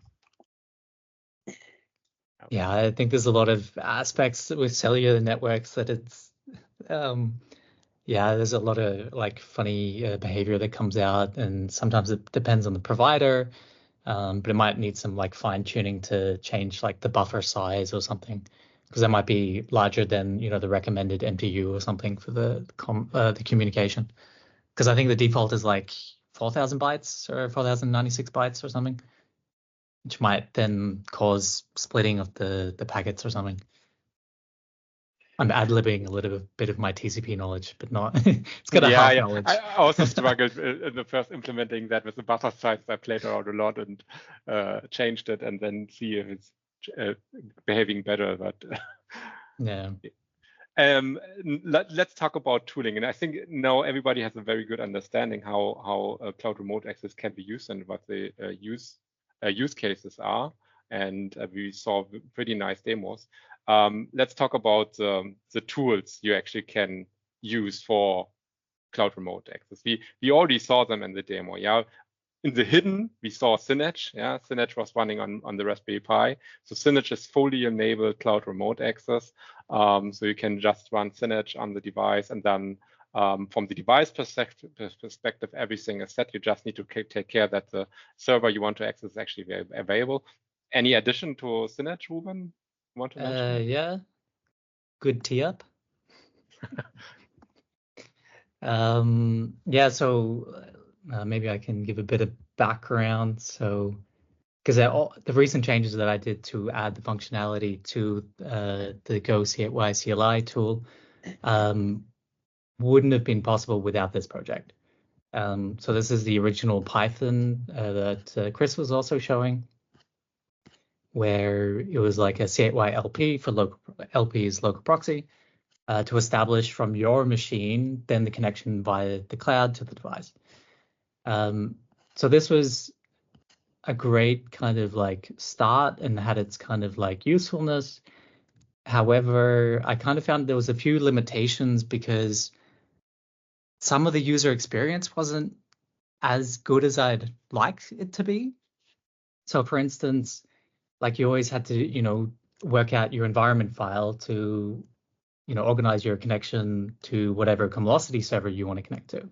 Yeah, I think there's a lot of aspects with cellular networks that it's there's a lot of like funny behavior that comes out, and sometimes it depends on the provider, but it might need some like fine tuning to change like the buffer size or something, because that might be larger than the recommended MTU or something for the communication. Because I think the default is like 4,000 bytes or 4,096 bytes or something, which might then cause splitting of the packets or something. I'm ad-libbing a little bit of my TCP knowledge, but not. It's got a half knowledge. I also struggled in the first implementing that with the buffer size. I played around a lot and changed it, and then see if it's behaving better. But yeah. Let's talk about tooling, and I think now everybody has a very good understanding how cloud remote access can be used and what the use cases are, and we saw pretty nice demos. Let's talk about the tools you actually can use for cloud remote access. We already saw them in the demo. Yeah, in the hidden we saw Synedge. Yeah, Synedge was running on the Raspberry Pi. So Synedge is fully enabled cloud remote access. So you can just run Synedge on the device, and then from the device perspective, everything is set. You just need to take care that the server you want to access is actually available. Any addition to Synedge, Reuben? Want to mention? Yeah. Good tee up. So maybe I can give a bit of background. So, because the recent changes that I did to add the functionality to the Go CLI tool, wouldn't have been possible without this project. So this is the original Python that Chris was also showing, where it was like a C8Y LP for LP is local proxy to establish from your machine, then the connection via the cloud to the device. So this was a great kind of like start and had its kind of like usefulness. However, I kind of found there was a few limitations because some of the user experience wasn't as good as I'd like it to be. So for instance, like you always had to, work out your environment file to, organize your connection to whatever Cumulocity server you want to connect to.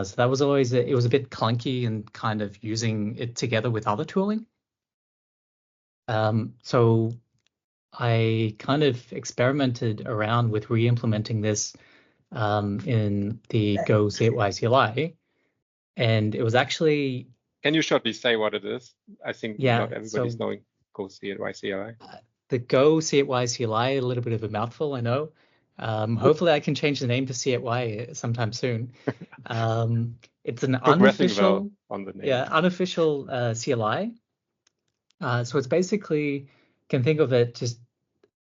So that was always, it was a bit clunky and kind of using it together with other tooling. So I kind of experimented around with re-implementing this in the Go C8Y CLI, and it was actually. Can you shortly say what it is? I think not everybody's knowing Go C8Y CLI. The Go C8Y CLI, a little bit of a mouthful, I know. Hopefully I can change the name to C8Y sometime soon. It's an unofficial, on the name. Unofficial CLI. So it's basically, can think of it just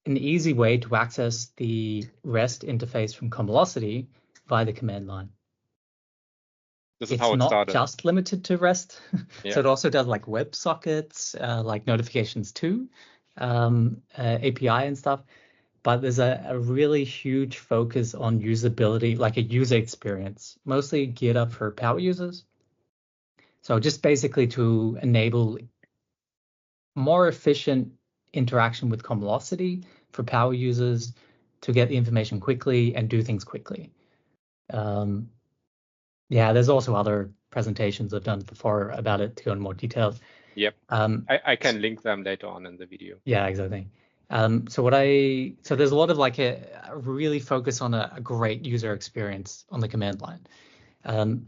an easy way to access the REST interface from Cumulocity via the command line. This is how it started. It's not just limited to REST. So it also does like WebSockets, like notifications too, API and stuff. But there's a really huge focus on usability, like a user experience, mostly geared up for power users. So just basically to enable more efficient interaction with Cumulocity for power users to get the information quickly and do things quickly. There's also other presentations I've done before about it to go in more detail. Yep. I can link them later on in the video. Yeah, exactly. So there's a lot of like a really focus on a great user experience on the command line.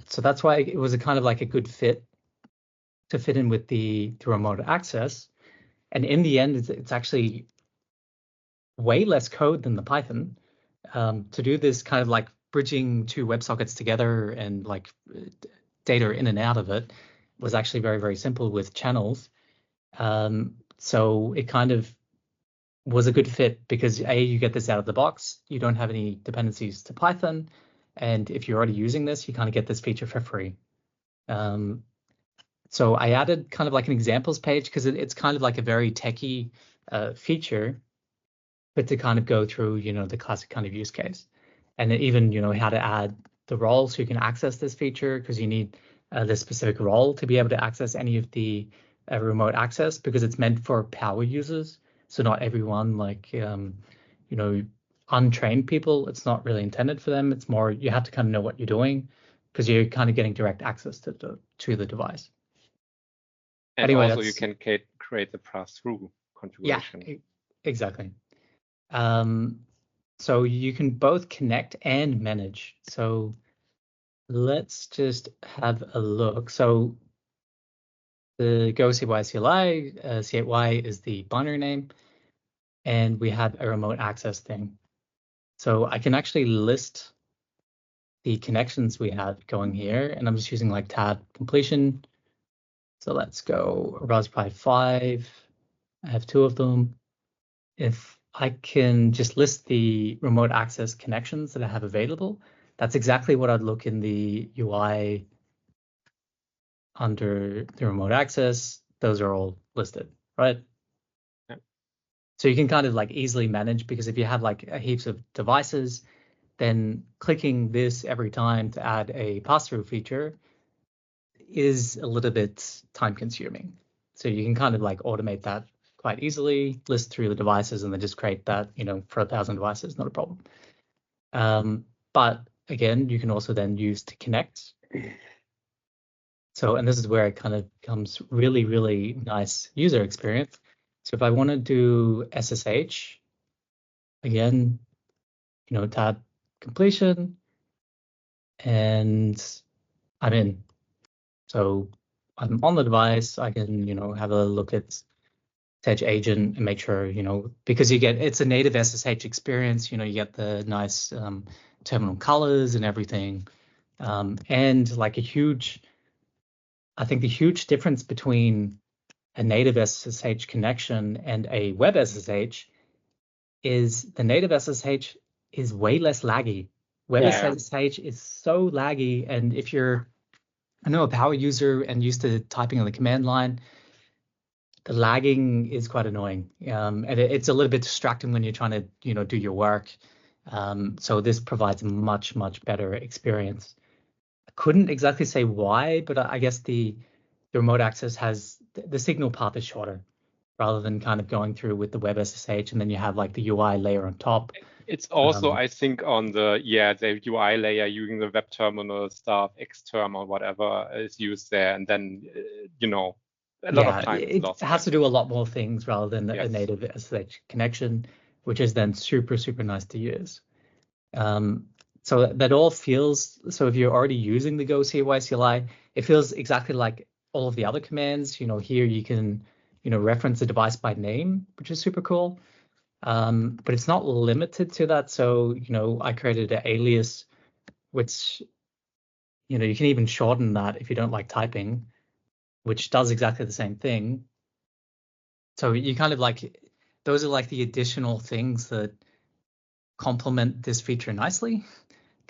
So that's why it was a kind of like a good fit to fit in with the remote access. And in the end, it's actually way less code than the Python. To do this kind of like bridging two WebSockets together and like data in and out of it was actually very, very simple with channels. So it kind of was a good fit because you get this out of the box. You don't have any dependencies to Python. And if you're already using this, you kind of get this feature for free. So I added kind of like an examples page because it's kind of like a very techie feature, but to kind of go through, the classic kind of use case. And even, how to add the role so you can access this feature because you need this specific role to be able to access any of the remote access because it's meant for power users. So not everyone like, untrained people, it's not really intended for them. It's more, you have to kind of know what you're doing because you're kind of getting direct access to the device. And anyway, also you can create the pass-through configuration. Yeah, exactly. So you can both connect and manage. So let's just have a look. So the Go C8Y CLI, C8Y is the binary name, and we have a remote access thing. So I can actually list the connections we have going here, and I'm just using like tab completion. So let's go Raspberry Pi 5. I have 2 of them. If I can just list the remote access connections that I have available, that's exactly what I'd look in the UI under the remote access. Those are all listed, right? Yeah. So you can kind of like easily manage because if you have like heaps of devices, then clicking this every time to add a pass-through feature is a little bit time consuming. So you can kind of like automate that quite easily, list through the devices and then just create that, for 1,000 devices, not a problem. But again, you can also then use to connect. So, and this is where it kind of becomes really, really nice user experience. So if I want to do SSH, again, tab completion, and I'm in. So I'm on the device. I can, have a look at Edge agent and make sure, because it's a native SSH experience, you get the nice terminal colors and everything. And like I think the huge difference between a native SSH connection and a web SSH is the native SSH is way less laggy. Web SSH is so laggy, and if you're a power user and used to typing on the command line, the lagging is quite annoying, and it's a little bit distracting when you're trying to do your work. So this provides a much better experience. I couldn't exactly say why, but I guess the remote access has the signal path is shorter, rather than kind of going through with the web SSH and then you have like the UI layer on top. It's also, I think, on the UI layer using the web terminal stuff, Xterm or whatever is used there, and then a lot of times it has to do a lot more things rather than a native SSH connection, which is then super nice to use. So that all feels, so if you're already using the Go CLI CLI, it feels exactly like all of the other commands. Here you can reference the device by name, which is super cool. But it's not limited to that. So, I created an alias, which, you can even shorten that if you don't like typing, which does exactly the same thing. So you kind of those are like the additional things that complement this feature nicely.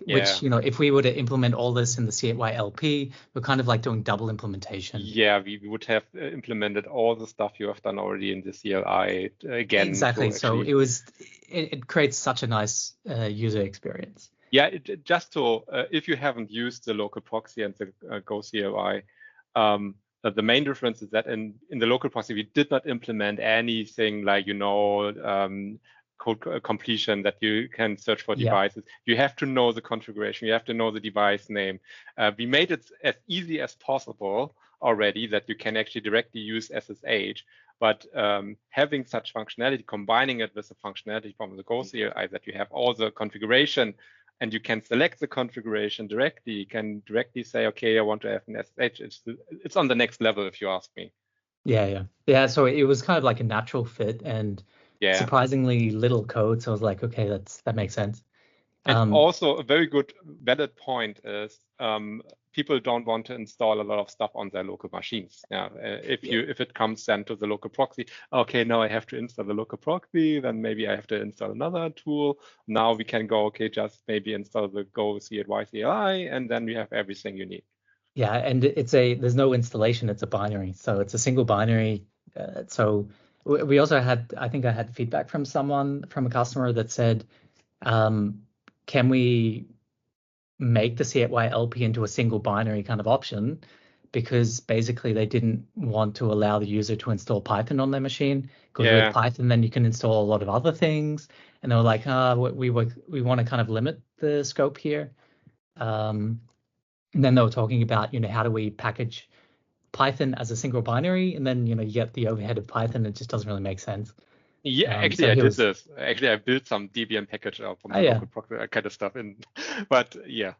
Which, if we were to implement all this in the CLI, we're kind of like doing double implementation. Yeah, we would have implemented all the stuff you have done already in the CLI again. Exactly. So it creates such a nice user experience. Yeah, just so if you haven't used the local proxy and the Go CLI, the main difference is that in the local proxy, we did not implement anything like, code completion that you can search for devices. You have to know the configuration. You have to know the device name. We made it as easy as possible already that you can actually directly use SSH. But having such functionality, combining it with the functionality from the Go CLI, that you have all the configuration and you can select the configuration directly. You can directly say, okay, I want to have an SSH. It's on the next level, if you ask me. Yeah. So it was kind of like a natural fit and surprisingly little code. So I was like, okay, that makes sense. And also a very good valid point is people don't want to install a lot of stuff on their local machines. If it comes then to the local proxy, okay, now I have to install the local proxy, then maybe I have to install another tool. Now we can go, okay, just maybe install the Go CLI CLI, and then we have everything you need. Yeah, and there's no installation, it's a binary. So it's a single binary. So we also had, I think I had feedback from a customer that said, can we make the CLI into a single binary kind of option? Because basically they didn't want to allow the user to install Python on their machine. Because with Python, then you can install a lot of other things. And they were like, we want to kind of limit the scope here. And then they were talking about, how do we package Python as a single binary? And then, you get the overhead of Python. It just doesn't really make sense. Yeah, actually, I did this. Actually, I built some Debian package out from the local proxy kind of stuff in. But yeah.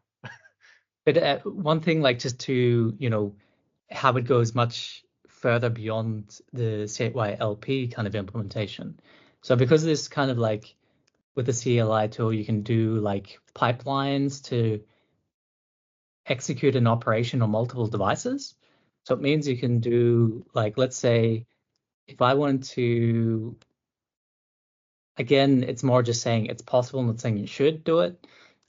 But one thing, like just to, how it goes much further beyond the CLI kind of implementation. So because this kind of like with the CLI tool, you can do like pipelines to execute an operation on multiple devices. So it means you can do like, let's say, if I wanted to, again, it's more just saying it's possible, not saying you should do it.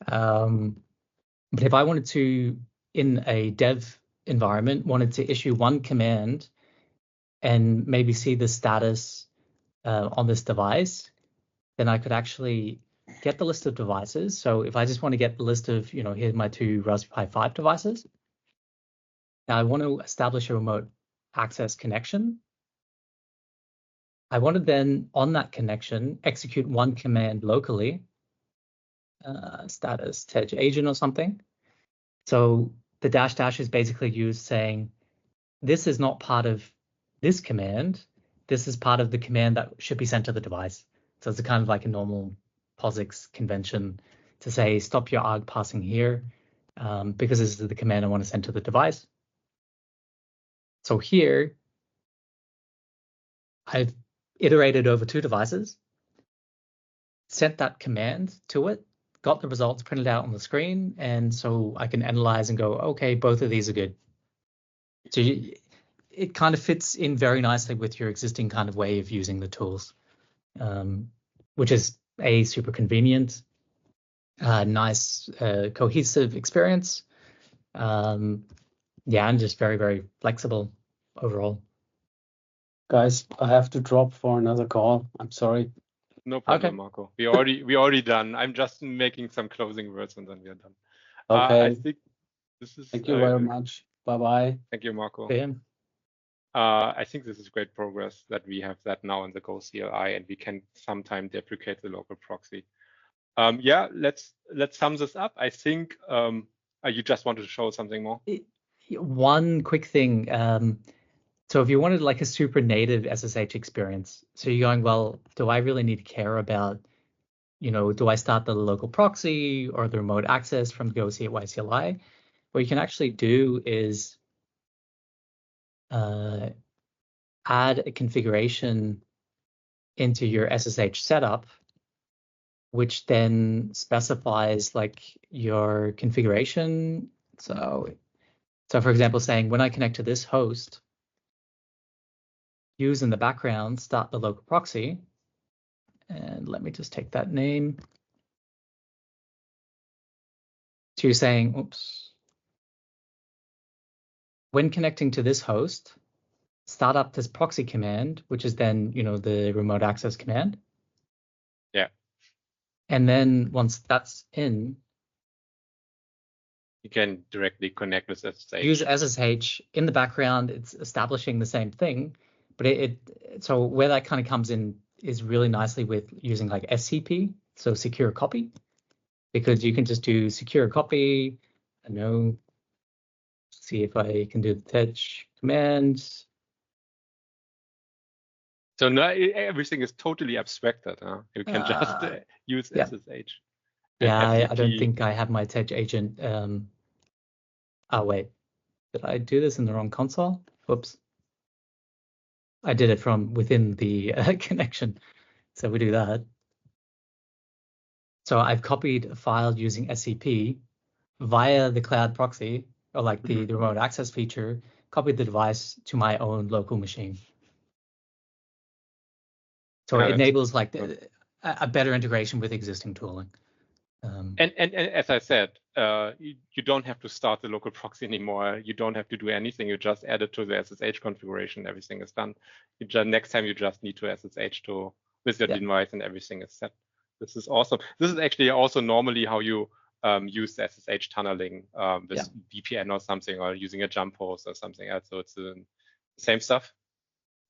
But if I wanted to, in a dev environment, wanted to issue one command and maybe see the status on this device, then I could actually get the list of devices. So if I just want to get the list of, here's my 2 Raspberry Pi 5 devices. Now I want to establish a remote access connection. I want to then, on that connection, execute one command locally, status Edge agent or something. So the -- is basically used saying, this is not part of this command. This is part of the command that should be sent to the device. So it's kind of like a normal POSIX convention to say, stop your arg passing here, because this is the command I want to send to the device. So here, I've iterated over 2 devices, sent that command to it, got the results printed out on the screen, and so I can analyze and go, okay, both of these are good. So it kind of fits in very nicely with your existing kind of way of using the tools, which is super convenient, nice, cohesive experience. Yeah, and just very, very flexible overall. Guys, I have to drop for another call. I'm sorry. No problem, Okay. Marco. We already done. I'm just making some closing words and then we are done. Okay. I think this is. Thank you very much. Bye-bye. Thank you, Marco. Yeah. I think this is great progress that we have that now in the Go CLI, and we can sometime deprecate the local proxy. Yeah, let's sum this up. I think you just wanted to show something more. One quick thing. So if you wanted like a super native SSH experience, so you're going, well, do I really need to care about, do I start the local proxy or the remote access from Go CLI? What you can actually do is add a configuration into your SSH setup, which then specifies like your configuration. So for example, saying when I connect to this host, use in the background, start the local proxy. And let me just take that name. So you're saying, oops. When connecting to this host, start up this proxy command, which is then, the remote access command. Yeah. And then once that's in, you can directly connect with SSH. Use SSH in the background. It's establishing the same thing, but so where that kind of comes in is really nicely with using like SCP, so secure copy, because you can just do secure copy. See if I can do the tech commands. So now everything is totally abstracted. You can just use SSH. Yeah, I don't think I have my tech agent. Oh wait, did I do this in the wrong console? Whoops. I did it from within the connection. So we do that. So I've copied a file using SCP via the cloud proxy, or like the remote access feature, copied the device to my own local machine. So it enables like a better integration with existing tooling. And as I said, you don't have to start the local proxy anymore. You don't have to do anything. You just add it to the SSH configuration. Everything is done. Next time you just need to SSH with your device and everything is set. This is awesome. This is actually also normally how you use the SSH tunneling with VPN or something, or using a jump host or something else. So it's the same stuff.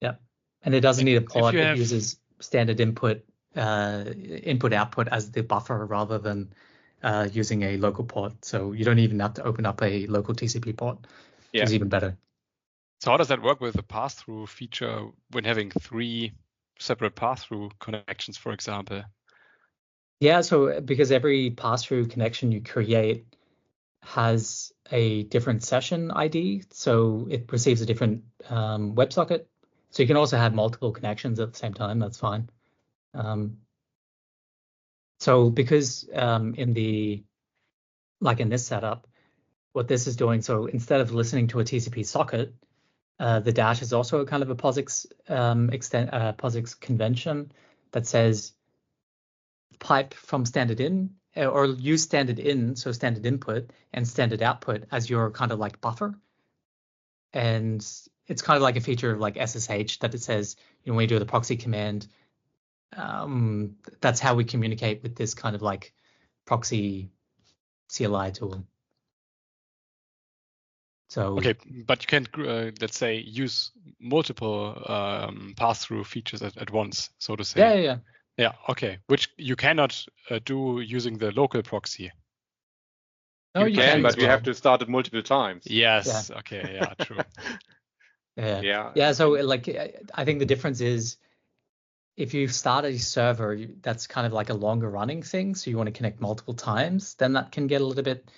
Yeah, and it doesn't need a port. It uses standard input output as the buffer rather than using a local port. So you don't even have to open up a local TCP port, which is even better. So how does that work with the pass-through feature when having 3 separate pass-through connections, for example? Yeah, so because every pass-through connection you create has a different session ID, so it receives a different WebSocket. So you can also have multiple connections at the same time. That's fine. So because in this setup, what this is doing, so instead of listening to a TCP socket, the dash is also a kind of a POSIX POSIX convention that says pipe from standard in, or use standard in, so standard input and standard output as your kind of like buffer. And it's kind of like a feature of like SSH that it says, when you do the proxy command, that's how we communicate with this kind of like proxy CLI tool. So okay, but you can let's say use multiple pass-through features at once, so to say. Yeah. Okay, which you cannot do using the local proxy. No, you can, but you have to start it multiple times. Yes. Yeah. Okay. Yeah. True. Yeah. So like, I think the difference is, if you start a server that's kind of like a longer running thing, so you want to connect multiple times, then that can get a little bit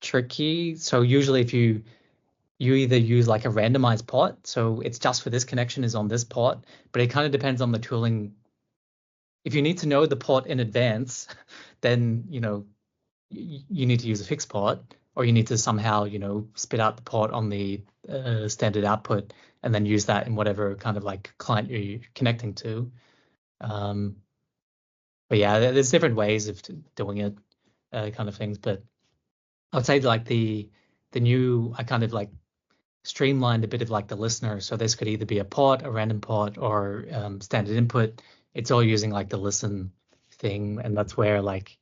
tricky. So usually if you you either use like a randomized port, so it's just for this connection is on this port, but it kind of depends on the tooling. If you need to know the port in advance, then you need to use a fixed port, or you need to somehow spit out the port on the standard output and then use that in whatever kind of like client you're connecting to. But yeah, there's different ways of doing it, kind of things. But I would say like the new, I kind of like streamlined a bit of like the listener. So this could either be a port, a random port, or standard input. It's all using like the listen thing, and that's where like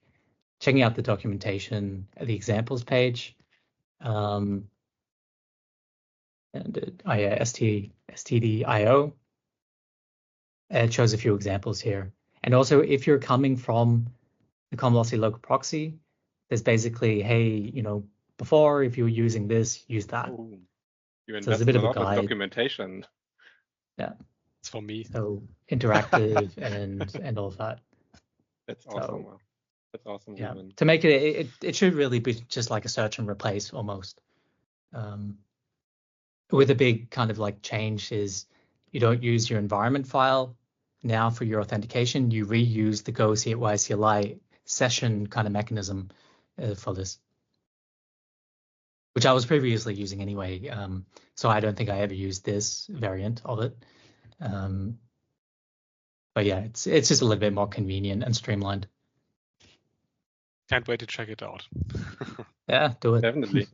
checking out the documentation, the examples page, and STDIO. It shows a few examples here. And also, if you're coming from the Cumulocity local proxy, there's basically, hey, before, if you were using this, use that. Ooh, you So there's a bit of a guide. Documentation. Yeah. It's for me. So interactive and all of that. That's awesome. So, that's awesome. Yeah. Reuben. To make it should really be just like a search and replace almost. With a big kind of like change is you don't use your environment file now for your authentication. You reuse the Go CLI session kind of mechanism for this, which I was previously using anyway. So I don't think I ever used this variant of it. But yeah, it's just a little bit more convenient and streamlined. Can't wait to check it out. Yeah, do it. Definitely.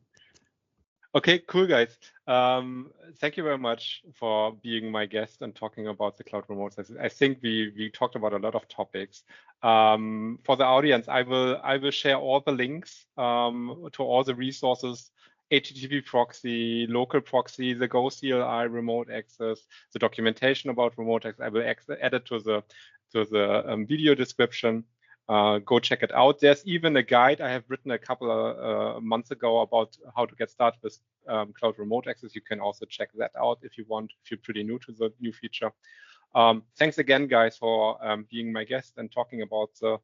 Okay, cool, guys. Thank you very much for being my guest and talking about the cloud remote access. I think we talked about a lot of topics. For the audience, I will share all the links to all the resources: HTTP proxy, local proxy, the Go CLI remote access, the documentation about remote access. I will add it to the video description. Go check it out. There's even a guide I have written a couple of months ago about how to get started with cloud remote access. You can also check that out if you want, if you're pretty new to the new feature. Thanks again, guys, for being my guest and talking about the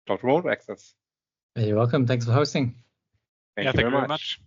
cloud remote access. You're welcome. Thanks for hosting. Thank you very much.